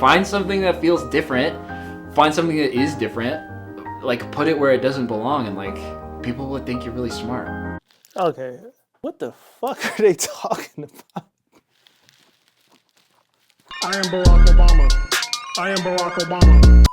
Find something that feels different. Find something that is different. Like, put it where it doesn't belong, and like, people would think you're really smart. Okay, what the fuck are they talking about? I am Barack Obama. I am Barack Obama.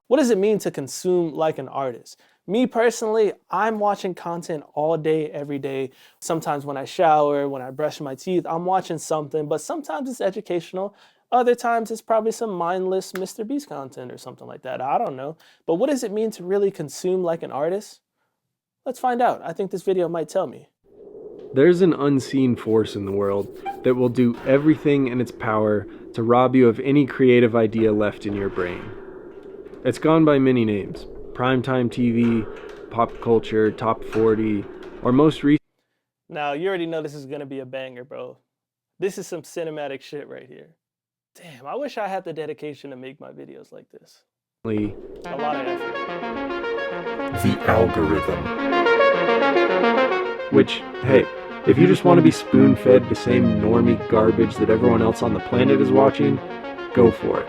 What does it mean to consume like an artist? Me personally, I'm watching content all day, every day. Sometimes when I shower, when I brush my teeth, I'm watching something, but sometimes it's educational. Other times it's probably some mindless Mr. Beast content or something like that. I don't know. But what does it mean to really consume like an artist? Let's find out. I think this video might tell me. There's an unseen force in the world that will do everything in its power to rob you of any creative idea left in your brain. It's gone by many names: primetime TV, pop culture, top 40, or most recently... Now, you already know this is gonna be a banger, bro. This is some cinematic shit right here. Damn, I wish I had the dedication to make my videos like this. A lot of effort. The algorithm. Which, hey, if you just want to be spoon-fed the same normie garbage that everyone else on the planet is watching, go for it.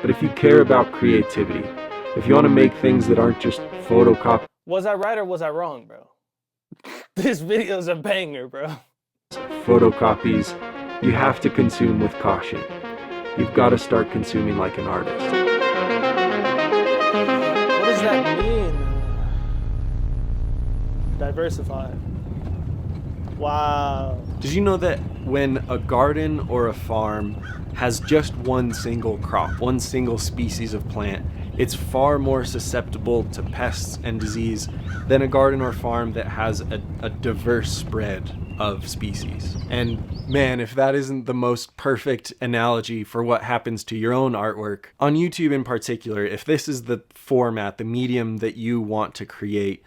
But if you care about creativity, if you want to make things that aren't just photocopies... Was I right or was I wrong, bro? This video's a banger, bro. Photocopies, you have to consume with caution. You've got to start consuming like an artist. What does that mean? Diversify. Wow. Did you know that when a garden or a farm has just one single crop, one single species of plant, it's far more susceptible to pests and disease than a garden or farm that has a diverse spread of species? And man, if that isn't the most perfect analogy for what happens to your own artwork, on YouTube in particular, if this is the format, the medium that you want to create,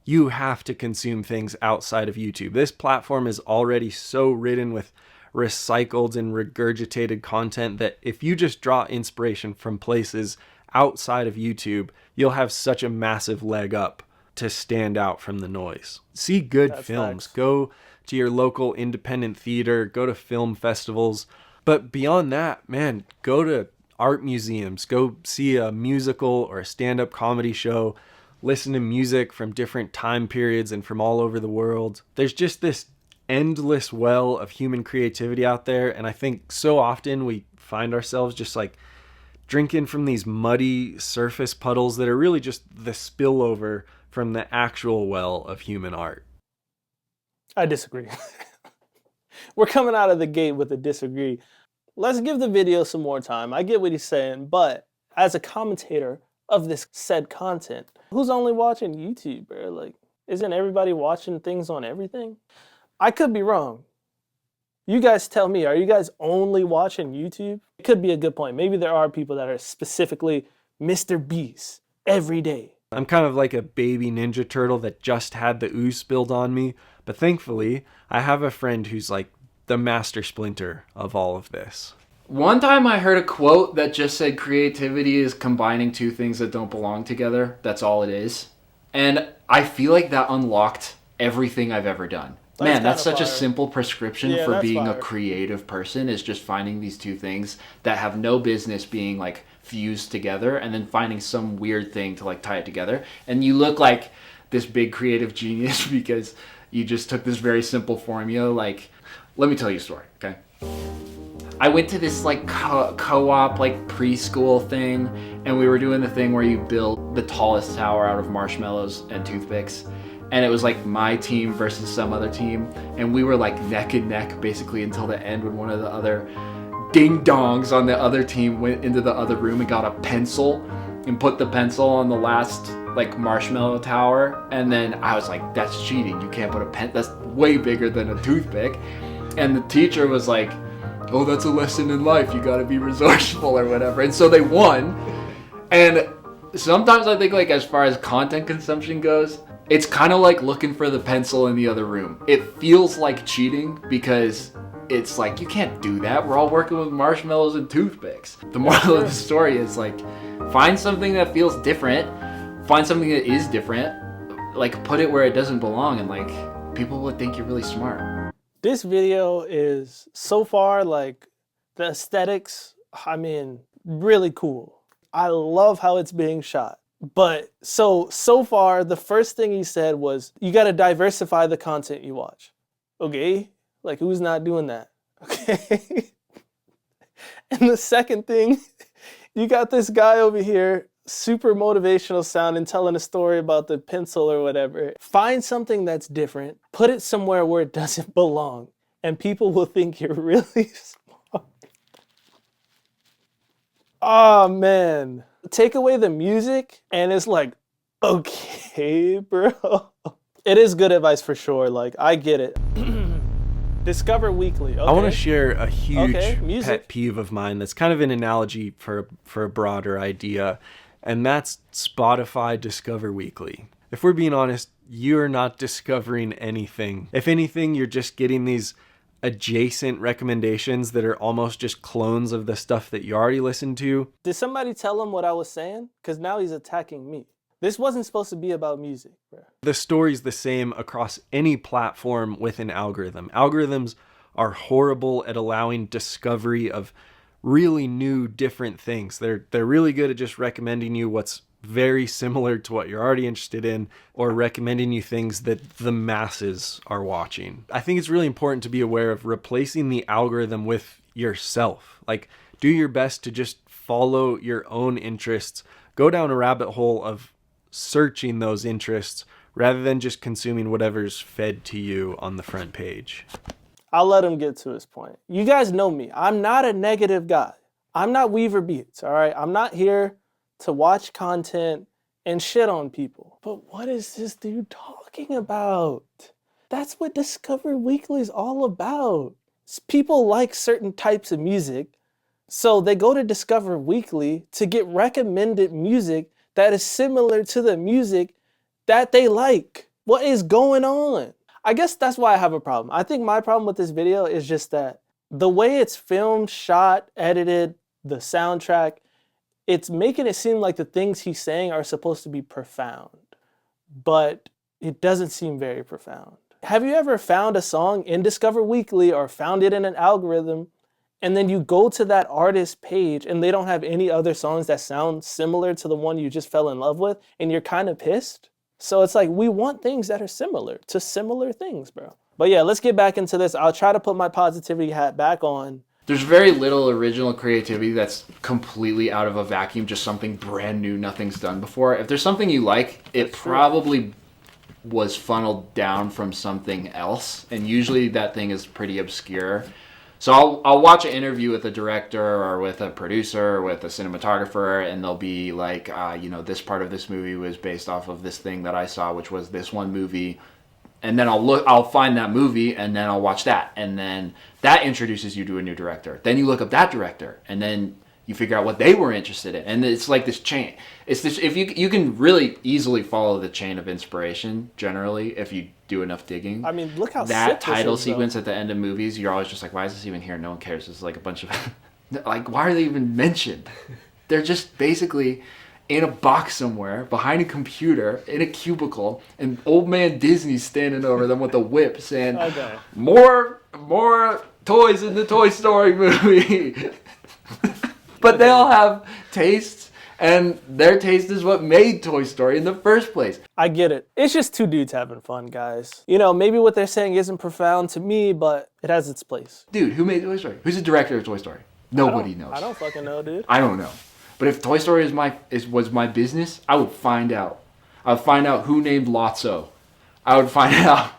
you have to consume things outside of YouTube. This platform is already so ridden with recycled and regurgitated content that if you just draw inspiration from places outside of YouTube, you'll have such a massive leg up to stand out from the noise. See good films. Facts. Go to your local independent theater, go to film festivals. But beyond that, man, go to art museums, go see a musical or a stand-up comedy show, listen to music from different time periods and from all over the world. There's just this endless well of human creativity out there, and I think so often we find ourselves just like drinking from these muddy surface puddles that are really just the spillover from the actual well of human art. I disagree. We're coming out of the gate with a disagree. Let's give the video some more time. I get what he's saying, but as a commentator of this said content, who's only watching YouTube, bro? Like, isn't everybody watching things on everything? I could be wrong. You guys tell me, are you guys only watching YouTube? It could be a good point. Maybe there are people that are specifically Mr. Beast every day. I'm kind of like a baby Ninja Turtle that just had the ooze spilled on me, but thankfully, I have a friend who's like the master splinter of all of this. One time I heard a quote that just said creativity is combining two things that don't belong together. That's all it is. And I feel like that unlocked everything I've ever done. Man, that's such a simple prescription for being a creative person, is just finding these two things that have no business being like fused together and then finding some weird thing to like tie it together. And you look like this big creative genius because you just took this very simple formula. Like, let me tell you a story, okay? I went to this like co-op like preschool thing, and we were doing the thing where you build the tallest tower out of marshmallows and toothpicks. And it was like my team versus some other team. And we were like neck and neck basically until the end, when one of the other ding-dongs on the other team went into the other room and got a pencil and put the pencil on the last like marshmallow tower. And then I was like, that's cheating. You can't put a pen, that's way bigger than a toothpick. And the teacher was like, oh, that's a lesson in life. You gotta be resourceful or whatever. And so they won. And sometimes I think like as far as content consumption goes, it's kind of like looking for the pencil in the other room. It feels like cheating because it's like, you can't do that. We're all working with marshmallows and toothpicks. The moral of the story is like, find something that feels different. Find something that is different. Like, put it where it doesn't belong, and like, people would think you're really smart. This video is so far like the aesthetics. I mean, really cool. I love how it's being shot. But so far, the first thing he said was, you got to diversify the content you watch. Okay? Like, who's not doing that? Okay? And the second thing, you got this guy over here, super motivational sounding, telling a story about the pencil or whatever. Find something that's different, put it somewhere where it doesn't belong, and people will think you're really smart. Oh, man. Take away the music, and it's like, okay, bro. It is good advice for sure. Like, I get it. Discover Weekly. Okay. I want to share a huge music. pet peeve of mine that's kind of an analogy for a broader idea, and that's Spotify Discover Weekly. If we're being honest, you're not discovering anything. If anything, you're just getting these adjacent recommendations that are almost just clones of the stuff that you already listened to. Did somebody tell him what I was saying? Because now he's attacking me. This wasn't supposed to be about music, bro. The story's the same across any platform with an algorithm. Algorithms are horrible at allowing discovery of really new, different things. They're really good at just recommending you what's very similar to what you're already interested in, or recommending you things that the masses are watching. I think it's really important to be aware of replacing the algorithm with yourself. Like, do your best to just follow your own interests. Go down a rabbit hole of searching those interests rather than just consuming whatever's fed to you on the front page. I'll let him get to his point. You guys know me. I'm not a negative guy. I'm not Weaver Beats, all right? I'm not here to watch content and shit on people. But what is this dude talking about? That's what Discover Weekly is all about. People like certain types of music, so they go to Discover Weekly to get recommended music that is similar to the music that they like. What is going on? I guess that's why I have a problem. I think my problem with this video is just that the way it's filmed, shot, edited, the soundtrack, it's making it seem like the things he's saying are supposed to be profound, but it doesn't seem very profound. Have you ever found a song in Discover Weekly or found it in an algorithm, and then you go to that artist page and they don't have any other songs that sound similar to the one you just fell in love with, and you're kind of pissed? So it's like, we want things that are similar to similar things, bro. But yeah, let's get back into this. I'll try to put my positivity hat back on. There's very little original creativity that's completely out of a vacuum, just something brand new, nothing's done before. If there's something you like, it probably was funneled down from something else, and usually that thing is pretty obscure. So I'll watch an interview with a director or with a producer or with a cinematographer, and they'll be like, this part of this movie was based off of this thing that I saw, which was this one movie. And then I'll find that movie, and then I'll watch that, and then that introduces you to a new director. Then you look up that director, and then you figure out what they were interested in, and it's like this chain. It's this. If you can really easily follow the chain of inspiration generally if you do enough digging. I mean, look how that title sequence at the end of movies. You're always just like, why is this even here? No one cares. It's like a bunch of like, why are they even mentioned? They're just basically in a box somewhere, behind a computer, in a cubicle, and old man Disney's standing over them with a whip saying, okay, more toys in the Toy Story movie. But they all have tastes, and their taste is what made Toy Story in the first place. I get it. It's just two dudes having fun, guys. You know, maybe what they're saying isn't profound to me, but it has its place. Dude, who made Toy Story? Who's the director of Toy Story? Nobody knows. I don't fucking know, dude. I don't know. But if Toy Story was my business, I would find out. I would find out who named Lotso. I would find out.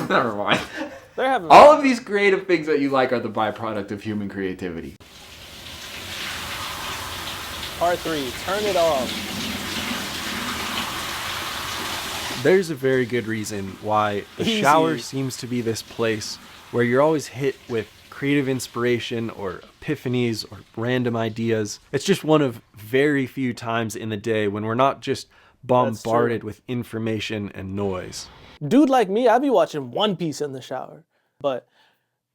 Never mind. They're having all of these creative things that you like are the byproduct of human creativity. Part 3, turn it off. There's a very good reason why the shower seems to be this place where you're always hit with creative inspiration or epiphanies or random ideas. It's just one of very few times in the day when we're not just bombarded with information and noise. Dude like me, I be watching One Piece in the shower, but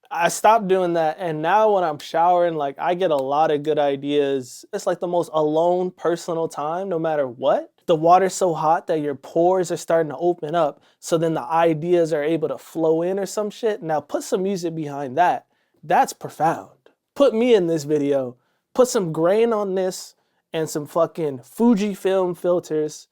I stopped doing that, and now when I'm showering, like, I get a lot of good ideas. It's like the most alone personal time, no matter what. The water's so hot that your pores are starting to open up, so then the ideas are able to flow in or some shit. Now put some music behind that. That's profound. Put me in this video. Put some grain on this and some fucking Fujifilm filters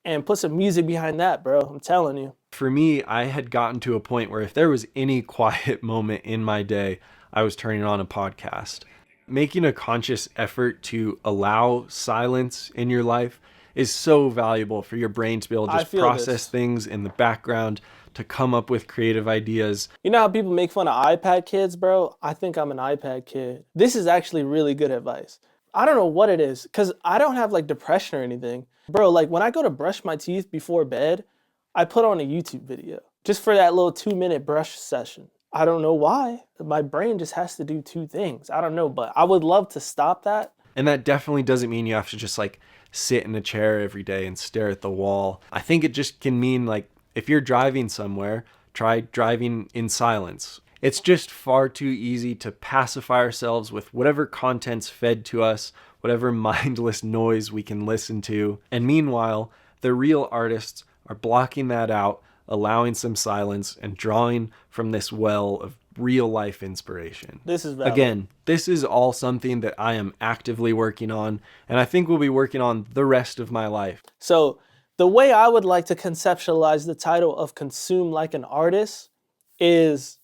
and put some music behind that, bro. I'm telling you. For me, I had gotten to a point where if there was any quiet moment in my day, I was turning on a podcast. Making a conscious effort to allow silence in your life is so valuable for your brain to be able to just process things in the background, to come up with creative ideas. You know how people make fun of iPad kids, bro? I think I'm an iPad kid. This is actually really good advice. I don't know what it is, because I don't have like depression or anything. Bro, like when I go to brush my teeth before bed, I put on a YouTube video just for that little 2-minute brush session. I don't know why. My brain just has to do two things. I don't know, but I would love to stop that. And that definitely doesn't mean you have to just like sit in a chair every day and stare at the wall. I think it just can mean like if you're driving somewhere, try driving in silence. It's just far too easy to pacify ourselves with whatever content's fed to us, whatever mindless noise we can listen to. And meanwhile, the real artists are blocking that out, allowing some silence and drawing from this well of real life inspiration. This is valid. Again, this is all something that I am actively working on, and I think we'll be working on the rest of my life. So the way I would like to conceptualize the title of Consume Like an Artist is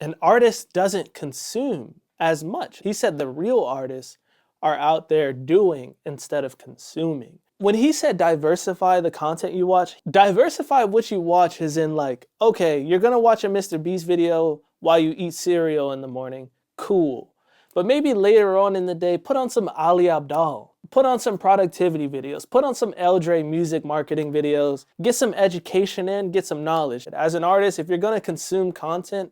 an artist doesn't consume as much. He said the real artists are out there doing instead of consuming. When he said diversify the content you watch, diversify what you watch is in like, okay, you're gonna watch a Mr. Beast video while you eat cereal in the morning. Cool. But maybe later on in the day, put on some Ali Abdaal. Put on some productivity videos. Put on some l.dre music marketing videos. Get some education in, get some knowledge. As an artist, if you're gonna consume content,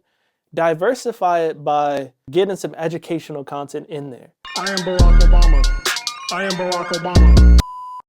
diversify it by getting some educational content in there. I am Barack Obama. I am Barack Obama.